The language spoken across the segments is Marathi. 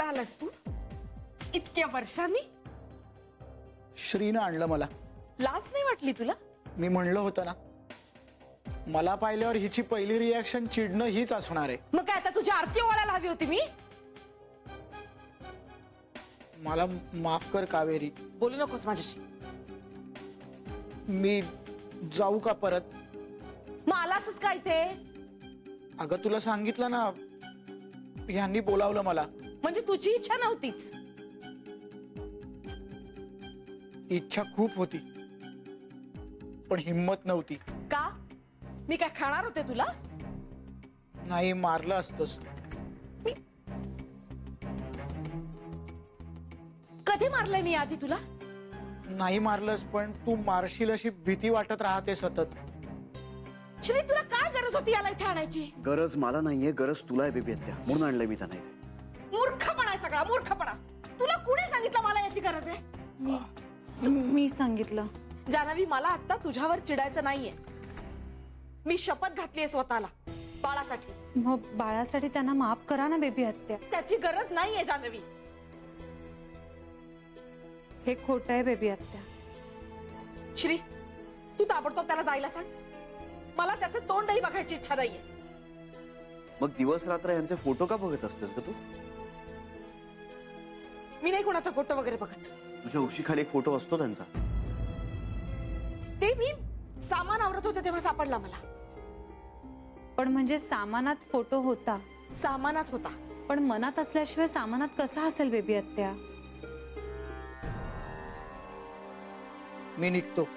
आलास तू इतक्या वर्षांनी? श्रीनं आणलं मला. लाज नाही वाटली तुला? मी म्हणलं होतं ना, मला पाहिल्यावर हिची पहिली रिॲक्शन चिडणं हीच असणार आहे. मग काय आता तुझी आरती ओवाळायला हवी होती मी? मला माफ कर कावेरी. बोलू नकोस माझ्याशी. मी जाऊ का परत? मग आलासच काय ते? अगं तुला सांगितलं ना, ह्यांनी बोलावलं मला. म्हणजे तुझी इच्छा नव्हतीच? इच्छा खूप होती पण हिम्मत नव्हती. का? मी काय खाणार होते तुला? नाही, मारलं असतंस. कधी मारलंय मी आधी तुला? नाही मारलंस, पण तू मारशील अशी भीती वाटत राहते सतत. श्री, तुला काय गरज होती याला इथे आणायची? गरज मला नाहीये, गरज तुला आहे बेबी आत्या, म्हणून आणलंय मी त्यांना इथे. मूर्खपणा आहे सगळा, मूर्खपणा. तुला कुणी सांगितलं मला याची गरज आहे? मी सांगितलं. जान्हवी, मला आता तुझ्यावर चिडायचं नाहीये. मी शपथ घातलीये स्वतःला बाळासाठी. मग बाळासाठी त्यांना माफ करा ना बेबी आत्या. त्याची गरज नाहीये जान्हवी. हे खोटं आहे बेबी आत्या. श्री, तू ताबडतोब त्याला जायला सांग. मला त्याचं तोंडही बघायची इच्छा नाहीये. मग दिवस रात्र यांचे फोटो का बघत असतेस का तू? मी नाही कोणाचा फोटो वगैरे बघत. तुझ्या उशीखाली एक फोटो असतो त्यांचा. ते मी सामान आवरत होते तेव्हा सापडला मला. पण म्हणजे सामानात फोटो होता, सामानात होता. पण मनात असल्याशिवाय सामानात कसा असेल बेबी आत्या? मी निघतो.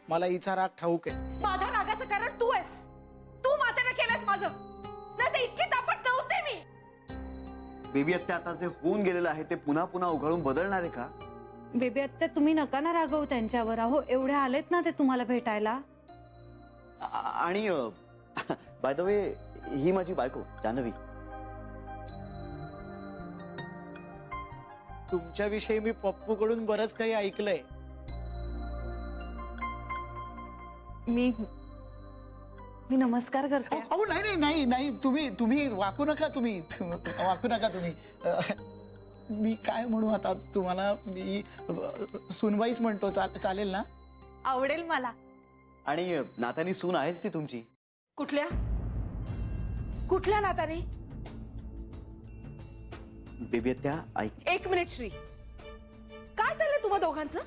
मला हिचा राग ठाऊक आहे. माझ्या रागाचं कारण तू आहेस. तू मातेनं केलंस माझं. नाही तर इतकी तापट नव्हते मी. बेबी आत्या, आता जे होऊन गेलेलं आहे ते पुन्हा पुन्हा उघडून बदलणार आहे का? बेबी आत्या, तुम्ही नका ना रागवू त्यांच्यावर. अहो, एवढे आलेत ना ते तुम्हाला भेटायला. आणि बाय द वे, ही माझी बायको जान्हवी. तुमच्याविषयी मी पप्पूकडून बरंच काही ऐकलंय. मी नमस्कार करते. अहो नाही नाही नाही नाही, तुम्ही वाकू नका. तुम्ही वाकू नका तुम्ही. मी काय म्हणू आता तुम्हाला? मी सुनबाईच म्हणतो. चालेल ना? आवडेल मला. आणि नात्यानी सून आहेच ती तुमची. कुठल्या कुठल्या नात्याने? बेबी आत्या ऐक. एक मिनिट श्री, काय चाललंय तुम्हा दोघांचं?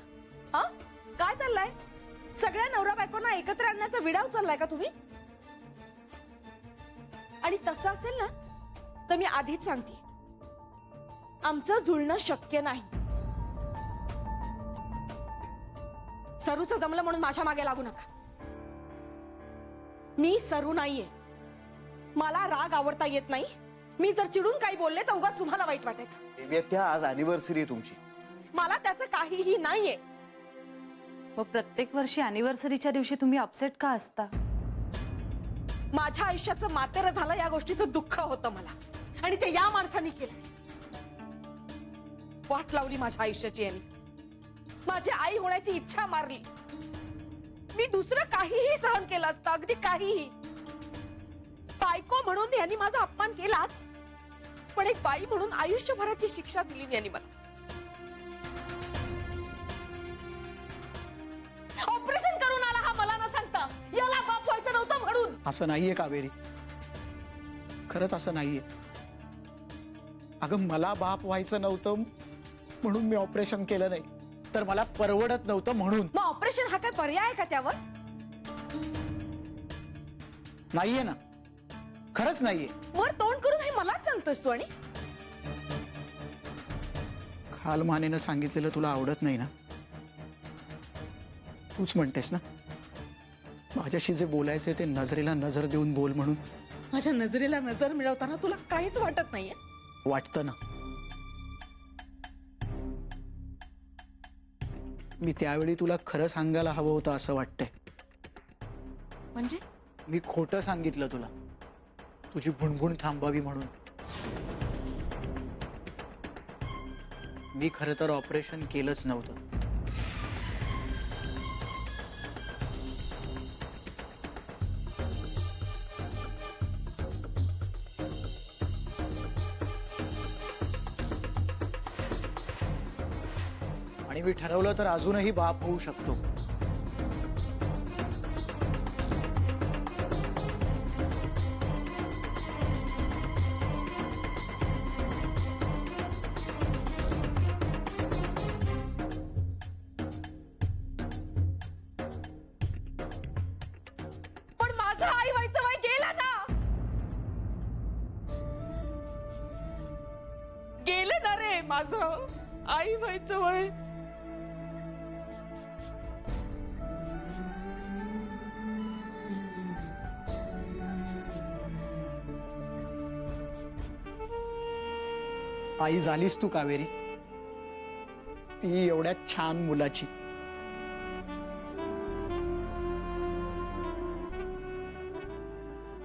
हा, काय चाललंय? सगळ्या नवरा बायकोंना एकत्र आणण्याचा विडाव चाललाय का तुम्ही? आणि तसं असेल ना तर मी आधीच सांगते, आमचं जुळणं शक्य नाही. सरूचं जमलं म्हणून माझ्या मागे लागू नका. मी सरू नाहीये. मला राग आवडता येत नाही. मी जर चिडून काही बोलले तर उगाच तुम्हाला वाईट वाटायचं. बेबी आत्या, आज अॅनिव्हर्सरी आहे तुमची. मला त्याचं काहीही नाहीये. व प्रत्येक वर्षी अॅनिव्हर्सरीच्या दिवशी तुम्ही अपसेट का असता? माझ्या आयुष्याचं मातेर झालं या गोष्टीचं दुःख होतं मला. आणि ते या माणसाने केलं. वाट लावली माझ्या आयुष्याची यांनी. माझी आई होण्याची इच्छा मारली. मी दुसरं काहीही सहन केलं असतं, अगदी काहीही. बायको म्हणून यांनी माझा अपमान केलाच, पण एक बाई म्हणून आयुष्यभराची शिक्षा दिली यांनी मला. ऑपरेशन करून आला हा मला न सांगता. याला बाप व्हायचं नव्हतं म्हणून. असं नाहीये कावेरी, खरंच असं नाहीये. अगं, मला बाप व्हायचं नव्हतं म्हणून मी ऑपरेशन केलं नाही, तर मला परवडत नव्हतं म्हणून. मग ऑपरेशन हा काय पर्याय आहे का त्यावर? नाहीये ना, खरंच नाहीये. वर तोंड करून हे मलाच सांगतोस तू? आणि खालमानेनं सांगितलेलं तुला आवडत नाही ना? तूच म्हणतेस ना माझ्याशी जे बोलायचे ते नजरेला नजर देऊन बोल म्हणून. माझ्या नजरेला नजर मिळवताना तुला काहीच वाटत नाहीये? वाटतं ना. मी त्यावेळी तुला खरं सांगायला हवं होतं असं वाटतंय. म्हणजे मी खोटं सांगितलं तुला, तुझी भुणभुण थांबावी म्हणून. मी खरं तर ऑपरेशन केलंच नव्हतं. आणि मी ठरवलं तर अजूनही बाप होऊ शकतो. पण माझं आई व्हायचं वय गेलं ना. गेलं ना रे माझं आई व्हायचं वय. आई झालीस तू कावेरी, ती एवढ्या छान मुलाची.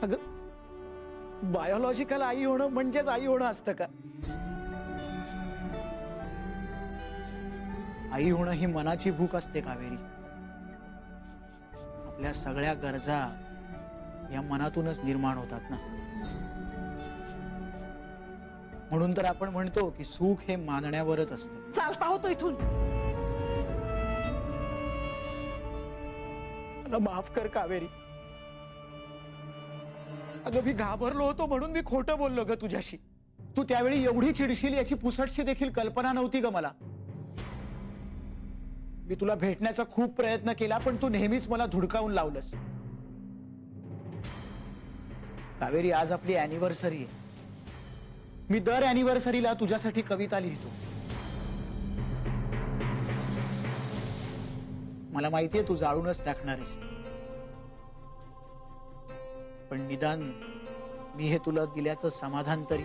अगं बायोलॉजिकल आई होणं म्हणजेच आई होणं असतं का? आई होणं ही मनाची भूक असते कावेरी. आपल्या सगळ्या गरजा या मनातूनच निर्माण होतात ना. म्हणून तर आपण म्हणतो की सुख हे मानण्यावरच असतं. चालता होतो इथून. मला माफ कर कावेरी. अगं मी घाबरलो होतो म्हणून मी खोटं बोललो ग तुझ्याशी. तू त्यावेळी एवढी चिडशील याची पुसटशी देखील कल्पना नव्हती ग मला. मी तुला भेटण्याचा खूप प्रयत्न केला पण तू नेहमीच मला धुडकावून लावलंस. कावेरी, आज आपली अॅनिव्हर्सरी आहे. मी दर अॅनिव्हर्सरीला तुझ्यासाठी कविता लिहितो. मला माहितीये तू जाळूनच टाकणार आहेस, पण निदान मी हे तुला दिल्याचं समाधान तरी.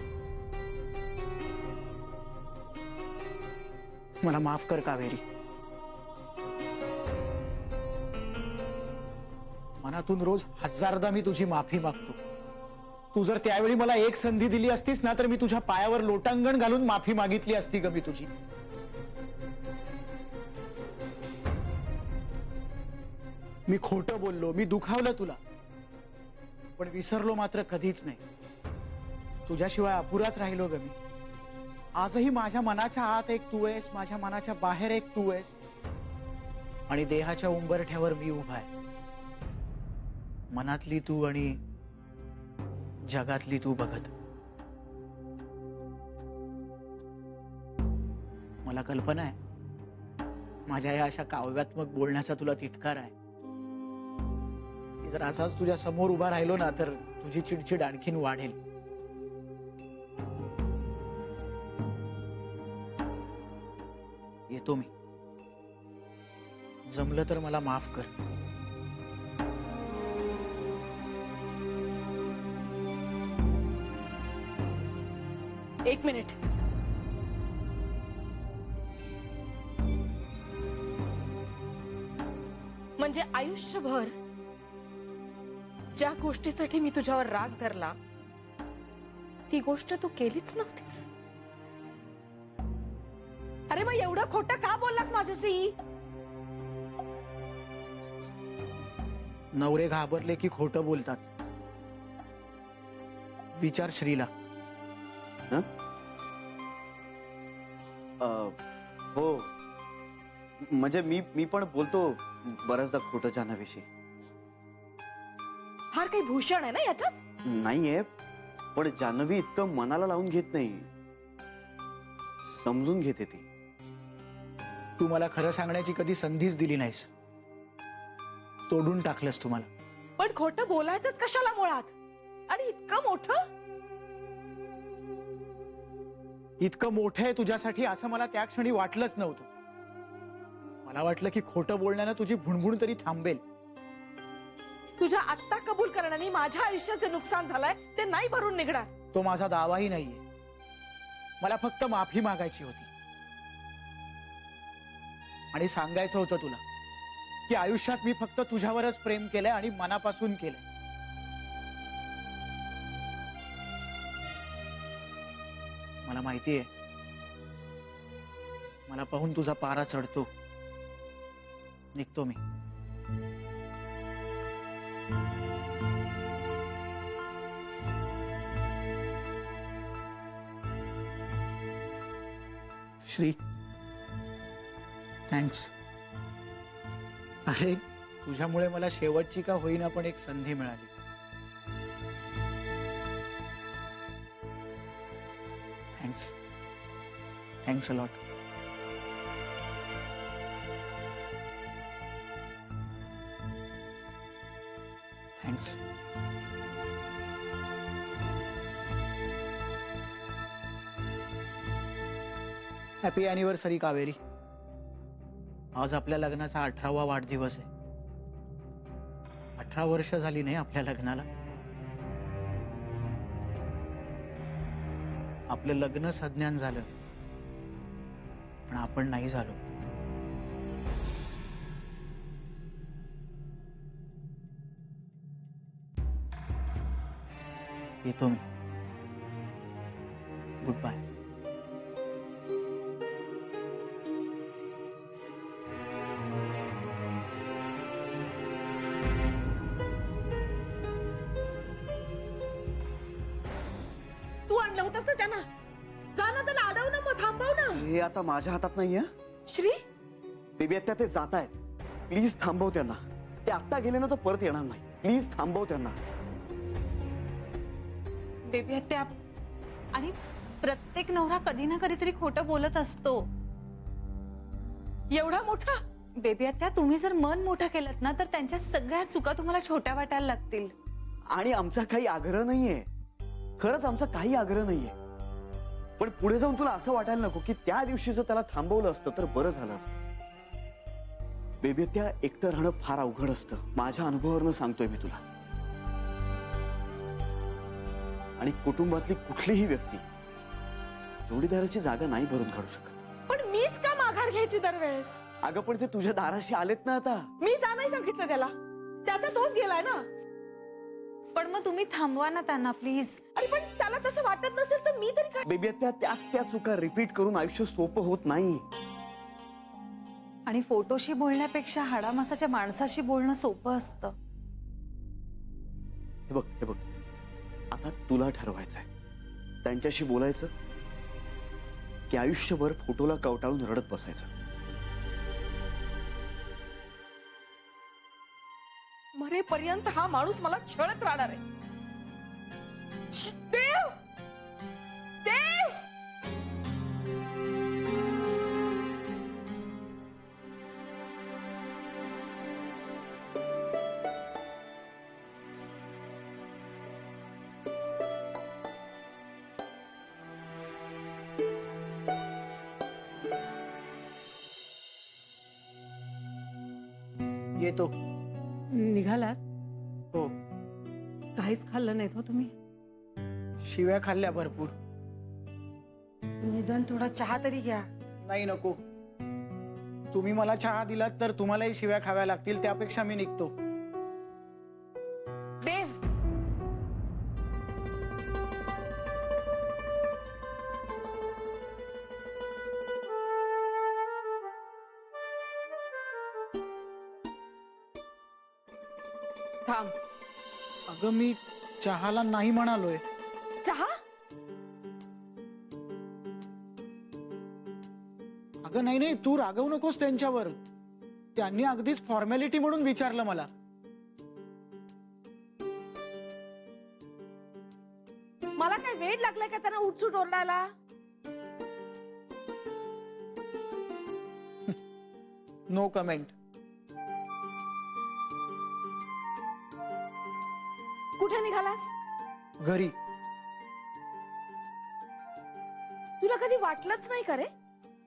मला माफ कर कावेरी. मनातून रोज हजारदा मी तुझी माफी मागतो. तू जर त्यावेळी मला एक संधी दिली असतीस ना तर मी तुझ्या पायावर लोटांगण घालून माफी मागितली असती ग मी तुझी. मी खोटं बोललो, मी दुखावलं तुला, पण विसरलो मात्र कधीच नाही. तुझ्याशिवाय अपुराच राहिलो ग मी. आजही माझ्या मनाच्या आत एक तू आहेस, माझ्या मनाच्या बाहेर एक तू आहेस, आणि देहाच्या उंबरठ्यावर मी उभा आहे. मनातली तू आणि जगातली तू बघत. मला कल्पना आहे माझ्या या अशा काव्यात्मक बोलण्याचा तुला तिटकार आहे. जर असाच तुझ्या समोर उभा राहिलो ना तर तुझी चिडचिड आणखीन वाढेल. येतो मी. जमलं तर मला माफ कर. एक मिनिट. म्हणजे आयुष्यभर ज्या गोष्टीसाठी मी तुझ्यावर राग धरला ती गोष्ट तू केलीच नव्हतीस. अरे मग एवढं खोटं का बोललास माझ्याशी? नवरे घाबरले की खोटं बोलतात. विचार श्रीला. हं? हो, म्हणजे मी पण बोलतो बऱ्याचदा खोटं जाण्याविषयी. फार काही भूषण आहे ना याच्यात. नाहीये, पण जान्हवी इतकं मनाला लावून घेत नाही, समजून घेते ती. तू मला खरं सांगण्याची कधी संधीच दिली नाहीस. तोडून टाकलंस तुम्हाला. पण खोटं बोलायचंच कशाला मुळात? आणि इतकं मोठं. इतकं मोठं आहे तुझ्यासाठी असं मला त्या क्षणी वाटलंच नव्हतं. मला वाटलं की खोटं बोलण्यानं तुझी भुणभुण तरी थांबेल. तुझ्या आत्ता कबूल करण्याने माझ्या आयुष्याचे नुकसान झालंय ते नाही भरून निघणार. तो माझा दावाही नाहीये. मला फक्त माफी मागायची होती आणि सांगायचं होतं तुला की आयुष्यात मी फक्त तुझ्यावरच प्रेम केलंय आणि मनापासून केलंय. मला माहितीये मला पाहून तुझा पारा चढतो. निघतो मी. श्री, थँक्स. अरे तुझ्यामुळे मला शेवटची का होईना पण एक संधी मिळाली. Thanks. Thanks a lot. Thanks. Happy anniversary Kaveri. आज आपल्या लग्नाचा 18वा वाढदिवस आहे. 18 वर्ष झाली नाही आपल्या लग्नाला. आपलं लग्न सज्ञान झालं पण आपण नाही झालो. येतो मी. Good bye. तू आणलं होतस ना त्यांना. जा ना, त्याला अडव ना, मग थांबव ना. हे आता माझ्या हातात नाहीये. श्री, बेबी आत्या ते जात आहेत. प्लीज थांबव त्यांना. ते आत्ता गेले ना तर परत येणार नाही. प्लीज थांबव त्यांना. बेबी त्या आणि प्रत्येक नवरा कधी ना कधीतरी खोटं बोलत असतो. एवढा मोठा. बेबी त्या तुम्ही जर मन मोठं केलं ना तर त्यांच्या सगळ्या चुका तुम्हाला छोट्या वाटायला लागतील. आणि आमचा काही आग्रह नाहीये. खरंच आमचा काही आग्रह नाहीये. पण पुढे जाऊन तुला असं वाटायला नको की त्या दिवशी जर त्याला थांबवलं असतं तर बरं झालं असतं. बेबी त्या एकटं राहणं फार अवघड असतं. माझ्या अनुभवावरनं सांगतोय मी तुला. आणि कुटुंबातली कुठलीही व्यक्ती जोडीदाराची जागा नाही भरून काढू शकत. पण मीच का माघार घ्यायची दरवेळेस? अगं पण ते तुझ्या दाराशी आलेत ना आता. मी जा नाही सांगितलं त्याला. त्याचा तोच गेलाय ना. पण मग तुम्ही थांबवा ना त्यांना प्लीज. अरे पण त्याला तसं वाटत नसेल तर मी तरी काय? बेबी त्या चुका रिपीट करून आयुष्य सोपं होत नाही. आणि फोटोशी बोलण्यापेक्षा हाडामासाच्या माणसाशी बोलणं सोपं असतं. हे बघ आता तुला ठरवायचंय त्यांच्याशी बोलायचं की आयुष्यभर फोटोला कवटाळून रडत बसायचं. मरेपर्यंत हा माणूस मला छळत राहणार आहे. देव, देव. येतो. निघालात? हो. काहीच खाल्लं नाहीत हो तुम्ही? शिव्या खाल्ल्या भरपूर. निदान थोडा चहा तरी घ्या. नाही नको. तुम्ही मला चहा दिलात तर तुम्हालाही शिव्या खाव्या लागतील. त्यापेक्षा मी निघतो. देव, थांब. अगं मी चहाला नाही म्हणालोय. चहा? अगं नाही तू रागवू नकोस त्यांच्यावर. त्यांनी अगदीच फॉर्मॅलिटी म्हणून विचारलं मला. मला काय वेळ लागलाय का त्यांना उठसूट ओरडायला? No comment. कुठे निघालास? घरी. तुला कधी वाटलंच नाही का रे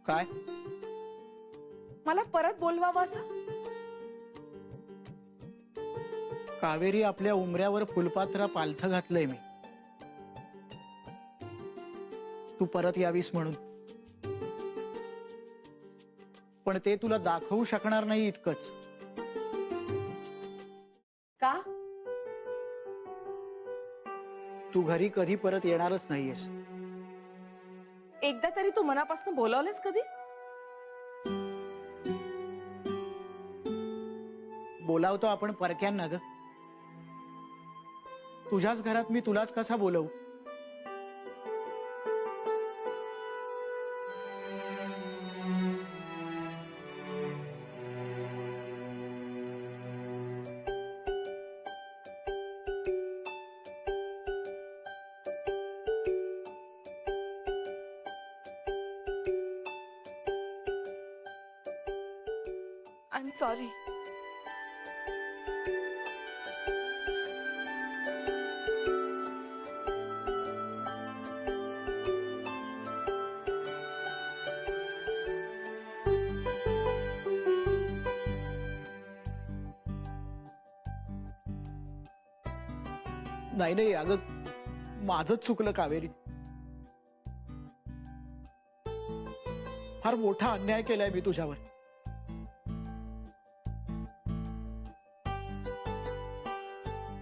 काय? मला परत बोलवावं असं? कावेरी आपल्या उमऱ्यावर फुलपात्र पालथं घातलंय मी. तू परत यावीस म्हणून. पण ते तुला दाखवू शकणार नाही इतकंच. का? तू घरी कधी परत येणारच नाहीयेस. एकदा तरी तू मनापासून बोलावलेस कधी? बोलावतो आपण परक्यांना ग. तुझ्याच घरात मी तुलाच कसा बोलवू? Am sorry. नाही नाही अगं माझंच चुकलं कावेरी. फार मोठा अन्याय केलाय मी तुझ्यावर.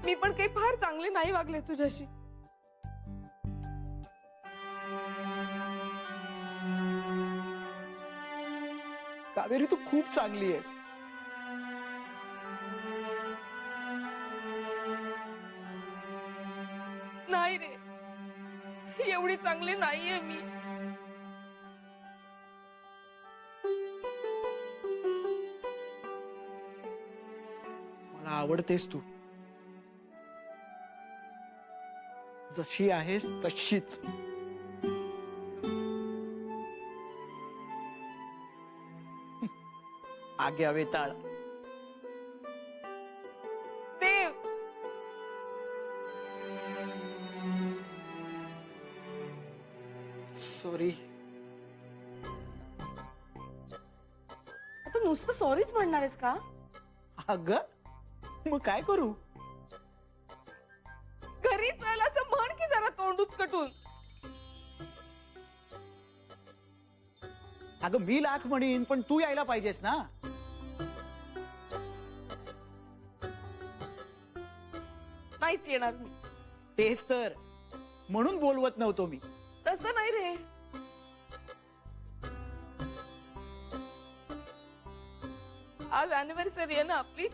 मी पण काही फार चांगले नाही वागले तुझ्याशी. कावेरी तू खूप चांगली आहेस. नाही रे, एवढी चांगली नाहीये मी. मला आवडतेस तू, जशी आहेस तशीच. आग्या वेताळ. देव, सॉरी. आता नुसतं सॉरीच म्हणणार आहेस का? अगं मग काय करू? घरी चल असं म्हण की जरा तोंड उचकटून. अगं मी लाख म्हणीन पण तू यायला पाहिजेस ना. नाहीच येणार मी. तेच तर, म्हणून बोलवत नव्हतो मी. तसं नाही रे. आज अॅनिव्हर्सरी आहे ना आपली.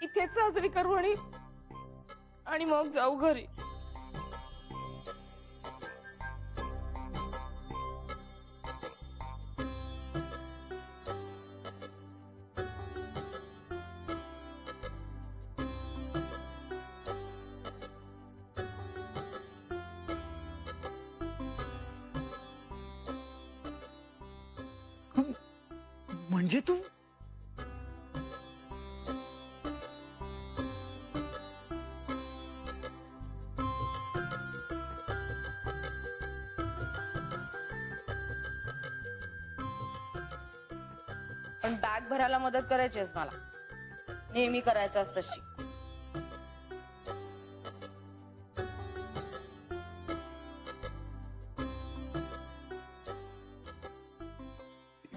इथेच साजरी करू आणि मग जाऊ घरी. म्हणजे तू पण बॅग भरायला मदत करायचीस मला. नेहमी करायचं असतं.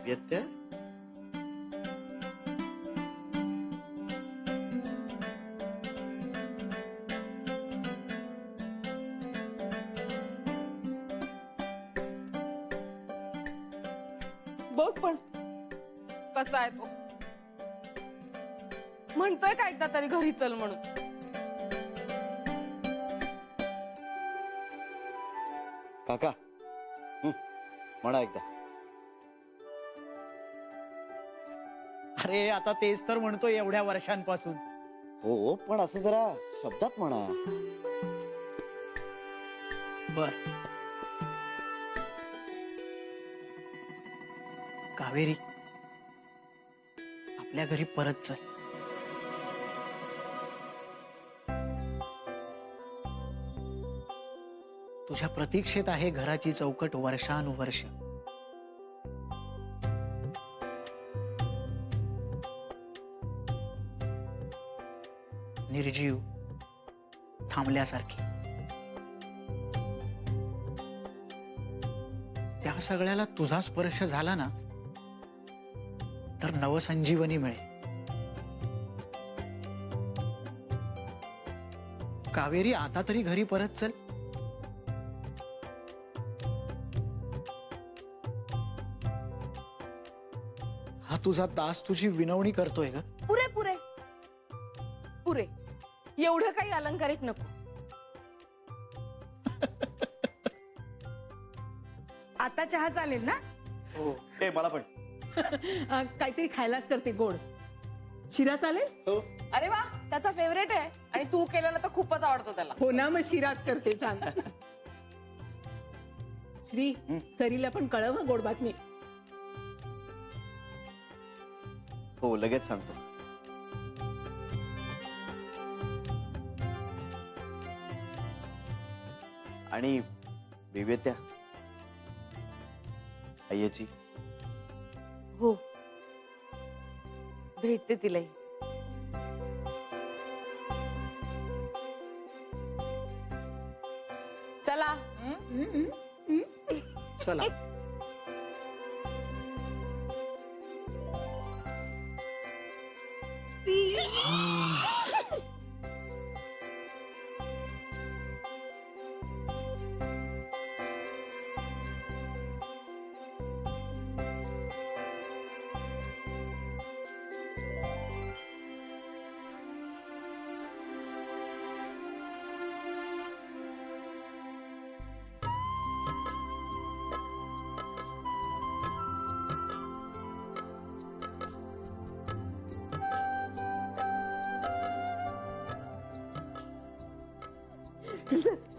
येते बघ पण कसा आहे तो. म्हणतोय का एकदा तरी घरी चल म्हणून. काका म्हणा एकदा. अरे आता तेच तर म्हणतोय एवढ्या वर्षांपासून. हो पण असं जरा शब्दात म्हणा. बर कावेरी, आपल्या घरी परत चल. तुझ्या प्रतीक्षेत आहे घराची चौकट वर्षानुवर्ष. निर्जीव, थांबल्यासारखी. त्या सगळ्याला तुझा स्पर्श झाला ना तर नवसंजीवनी मिळेल. कावेरी, आता तरी घरी परत चल. हा तुझा दास तुझी विनवणी करतोय ग. पुरे पुरे पुरे. एवढं काही अलंकारिक नको. आता चहा चालेल ना? हो. ए मला पण. काहीतरी खायलाच करते गोड. शिरा चालेल? अरे वा, त्याचा फेवरेट आहे आणि तू केलेला तर खूपच आवडतो त्याला. हो ना, मग शिराच करते. छान. श्री, सरीला पण कळव हं गोड बातमी. हो लगेच सांगतो. आणि विवेत्या आय्याची हो, भेटते तिलाही. चला. चला.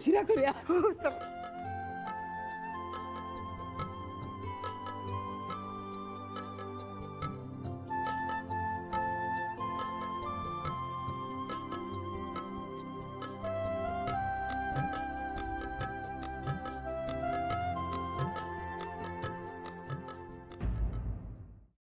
शिरा करूया.